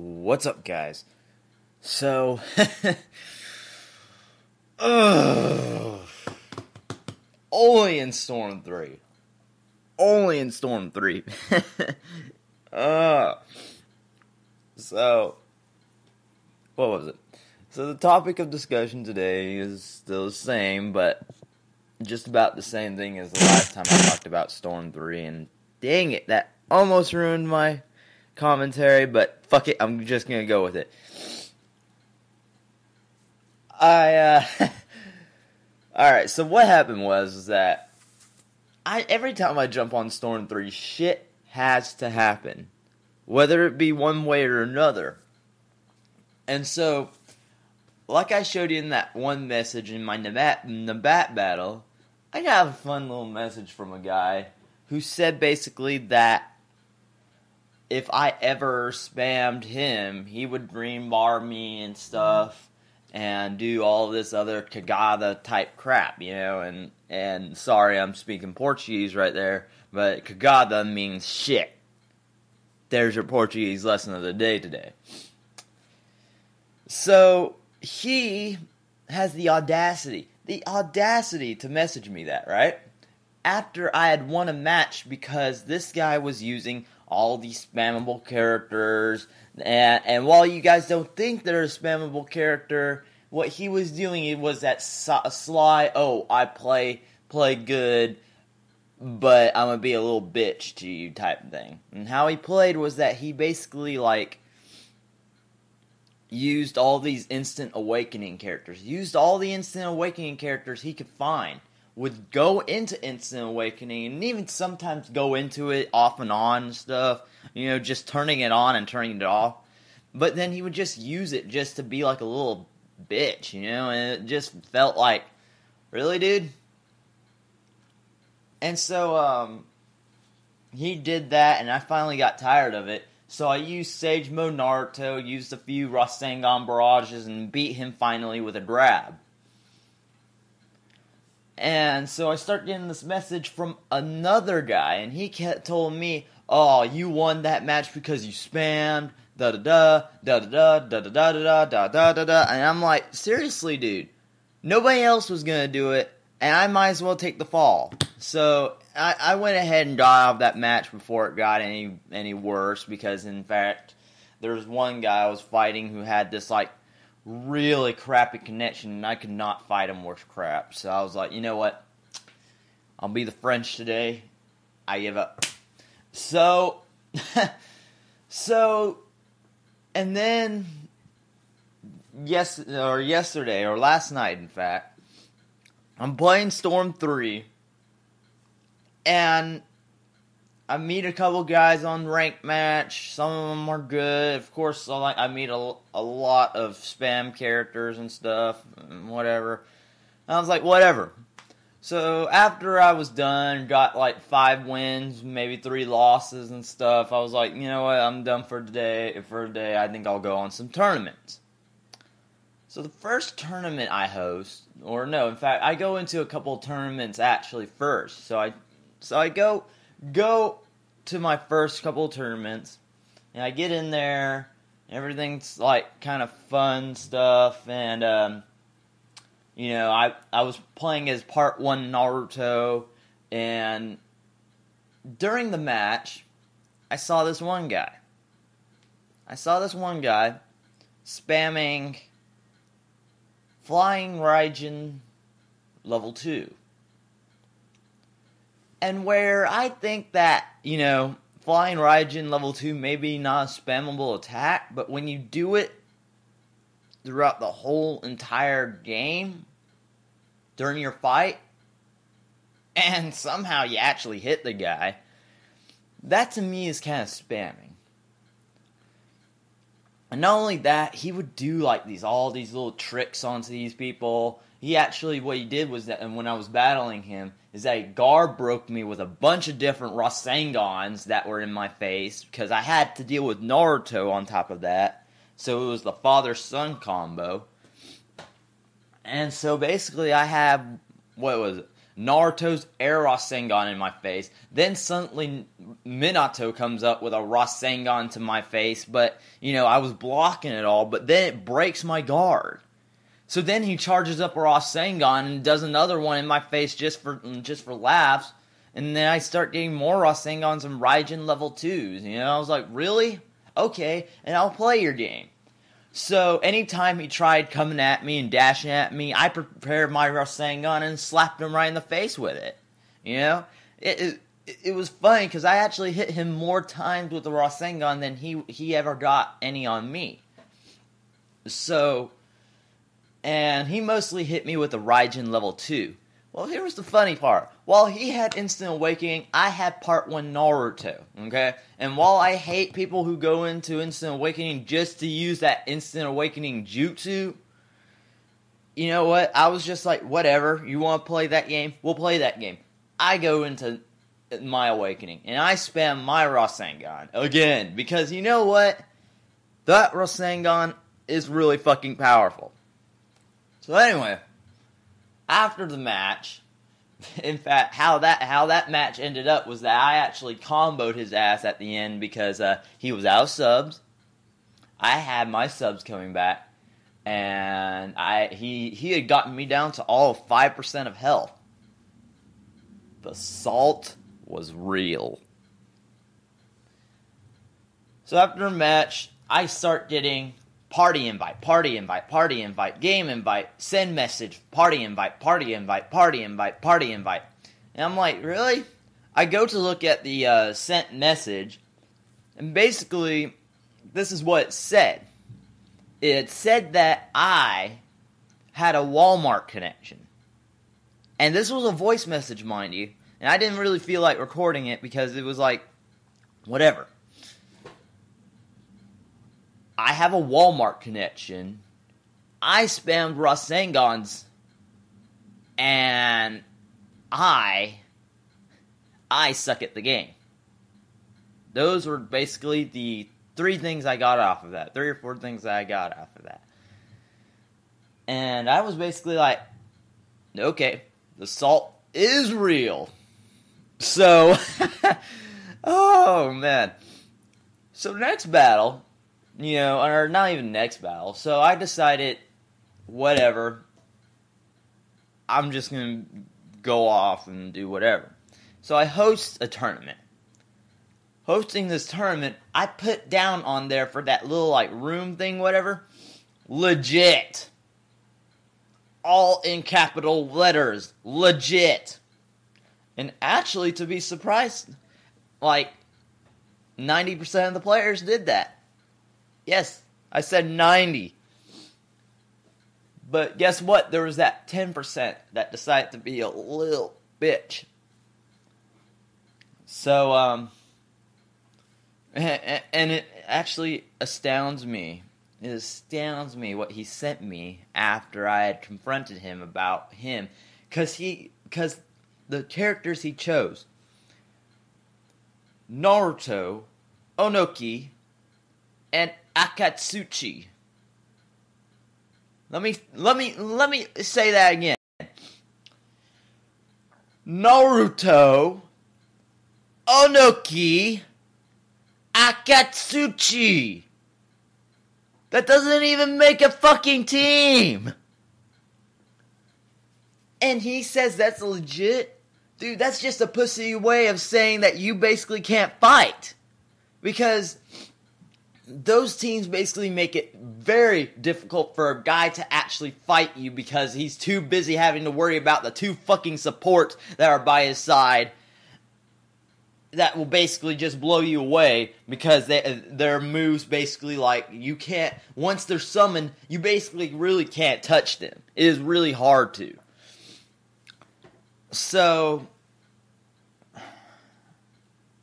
What's up, guys? So, only in Storm 3. Only in Storm 3. So, what was it? So the topic of discussion today is still the same, but just about the same thing as the last time I talked about Storm 3, and dang it, that almost ruined my commentary, but fuck it, I'm just gonna go with it. Alright, so what happened was that every time I jump on Storm 3, shit has to happen. Whether it be one way or another. And so, like I showed you in that one message in my Nabat battle, I got a fun little message from a guy who said basically that if I ever spammed him, he would green bar me and stuff and do all this other cagada type crap, you know, and sorry I'm speaking Portuguese right there, but cagada means shit. There's your Portuguese lesson of the day today. So, he has the audacity to message me that, right? After I had won a match because this guy was using all these spammable characters, and while you guys don't think they're a spammable character, what he was doing was that sly, I play good, but I'm gonna be a little bitch to you type thing. And how he played was that he basically, used all these instant awakening characters. Used all the instant awakening characters he could find. Would go into instant awakening, and even sometimes go into it off and on and stuff. You know, just turning it on and turning it off. But then he would just use it just to be like a little bitch, you know? And it just felt like, really, dude? And so, he did that, and I finally got tired of it. So I used Sage Mode Naruto, used a few Rasengan barrages, and beat him finally with a grab. And so I start getting this message from another guy, and he kept telling me, "Oh, you won that match because you spammed, da-da-da, da-da-da, da-da-da, da-da-da-da-da," and I'm like, seriously, dude, nobody else was gonna do it, and I might as well take the fall. So I went ahead and got out of that match before it got any worse, because in fact, there was one guy I was fighting who had this really crappy connection, and I could not fight him worth crap. So I was like, you know what? I'll be the French today. I give up. So, and then yesterday, or last night, in fact, I'm playing Storm 3, and I meet a couple guys on ranked match. Some of them are good. Of course, I meet a lot of spam characters and stuff, and whatever. And I was like, whatever. So after I was done, got 5 wins, maybe 3 losses and stuff, I was like, you know what, I'm done for today. For a day, I think I'll go on some tournaments. So the first tournament I host, or no, in fact, I go into a couple of tournaments actually first. So I go to my first couple of tournaments, and I get in there, everything's kind of fun stuff, and you know, I was playing as part 1 Naruto, and during the match, I saw this one guy spamming Flying Raijin level 2. And where I think that, you know, Flying Raijin level 2 may be not a spammable attack, but when you do it throughout the whole entire game, during your fight, and somehow you actually hit the guy, that to me is kind of spamming. And not only that, he would do all these little tricks onto these people. He actually, what he did was that, and when I was battling him, is that he guard broke me with a bunch of different Rasengans that were in my face, because I had to deal with Naruto on top of that. So it was the father-son combo. And so basically I have, Naruto's air Rasengan in my face. Then suddenly Minato comes up with a Rasengan to my face, but, you know, I was blocking it all, but then it breaks my guard. So then he charges up a Rasengan and does another one in my face just for laughs, and then I start getting more Rasengans and Raijin level 2s, you know? I was like, really? Okay, and I'll play your game. So, anytime he tried coming at me and dashing at me, I prepared my Rasengan and slapped him right in the face with it. You know? It was funny, because I actually hit him more times with the Rasengan than he ever got any on me. So, and he mostly hit me with the Raijin level 2. Well, here was the funny part. While he had Instant Awakening, I had Part 1 Naruto, okay? And while I hate people who go into Instant Awakening just to use that Instant Awakening jutsu, you know what? I was just like, whatever, you want to play that game? We'll play that game. I go into my Awakening, and I spam my Rasengan again, because you know what? That Rasengan is really fucking powerful. So anyway, after the match, in fact, how that match ended up was that I actually comboed his ass at the end because he was out of subs. I had my subs coming back, and he had gotten me down to all of 5% of health. The salt was real. So after the match, I start getting party invite, game invite, send message, party invite. And I'm like, really? I go to look at the sent message, and basically, this is what it said. It said that I had a Walmart connection. And this was a voice message, mind you. And I didn't really feel like recording it because it was like, whatever. I have a Walmart connection. I spammed Rasengans. And I suck at the game. Those were basically the 3 things I got off of that. 3 or 4 things that I got off of that. And I was basically like, okay, the salt is real. So, oh man. So next battle, you know, or not even next battle. So I decided, whatever, I'm just going to go off and do whatever. So I host a tournament. Hosting this tournament, I put down on there for that little, like, room thing, whatever, legit. All in capital letters. Legit. And actually, to be surprised, like, 90% of the players did that. Yes, I said 90. But guess what? There was that 10% that decided to be a little bitch. So, and it actually astounds me. It astounds me what he sent me after I had confronted him about him. Because the characters he chose, Naruto, Onoki, and Akatsuchi. Let me say that again. Naruto, Onoki, Akatsuchi. That doesn't even make a fucking team. And he says that's legit? Dude, that's just a pussy way of saying that you basically can't fight. Because those teams basically make it very difficult for a guy to actually fight you because he's too busy having to worry about the 2 fucking supports that are by his side that will basically just blow you away because their moves basically, like, you can't, once they're summoned, you basically really can't touch them. It is really hard to. So,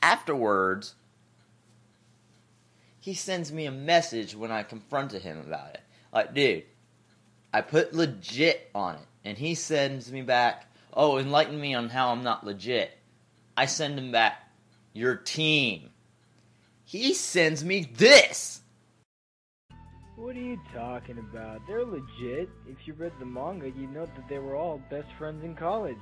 afterwards, he sends me a message when I confronted him about it. Like, dude, I put legit on it. And he sends me back, oh, enlighten me on how I'm not legit. I send him back, your team. He sends me this. What are you talking about? They're legit. If you read the manga, you know that they were all best friends in college.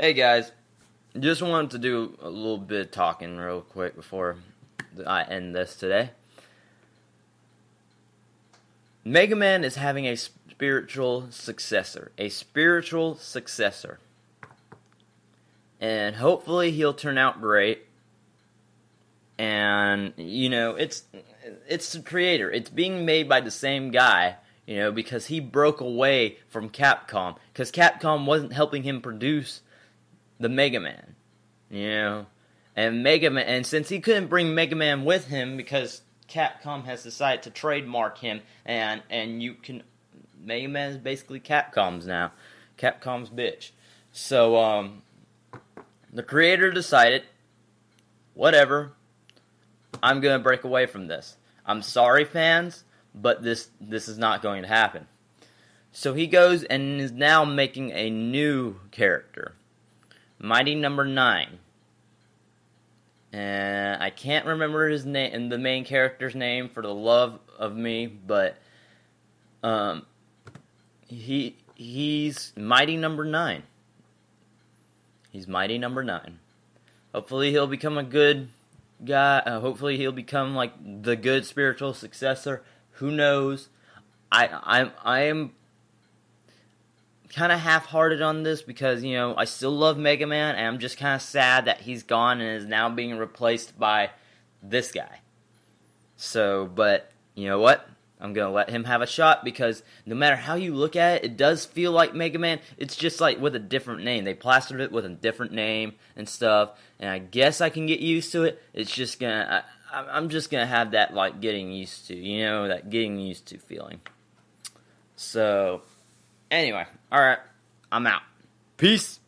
Hey guys, just wanted to do a little bit of talking real quick before I end this today. Mega Man is having a spiritual successor. And hopefully he'll turn out great. And, it's the creator. It's being made by the same guy, because he broke away from Capcom. Because Capcom wasn't helping him produce the Mega Man, and since he couldn't bring Mega Man with him because Capcom has decided to trademark him, and Mega Man is basically Capcom's now, Capcom's bitch. So the creator decided, whatever, I'm gonna break away from this. I'm sorry, fans, but this is not going to happen. So he goes and is now making a new character. Mighty Number 9. And I can't remember his name and the main character's name for the love of me, but he's Mighty Number 9. He's Mighty Number 9. Hopefully he'll become a good guy. Hopefully he'll become like the good spiritual successor. Who knows? I am kind of half-hearted on this because, I still love Mega Man, and I'm just kind of sad that he's gone and is now being replaced by this guy. So, but, you know what? I'm going to let him have a shot because no matter how you look at it, it does feel like Mega Man. It's just like with a different name. They plastered it with a different name and stuff, and I guess I can get used to it. It's just going to... I'm just going to have that, like, getting used to, that getting used to feeling. So... Anyway, alright, I'm out. Peace.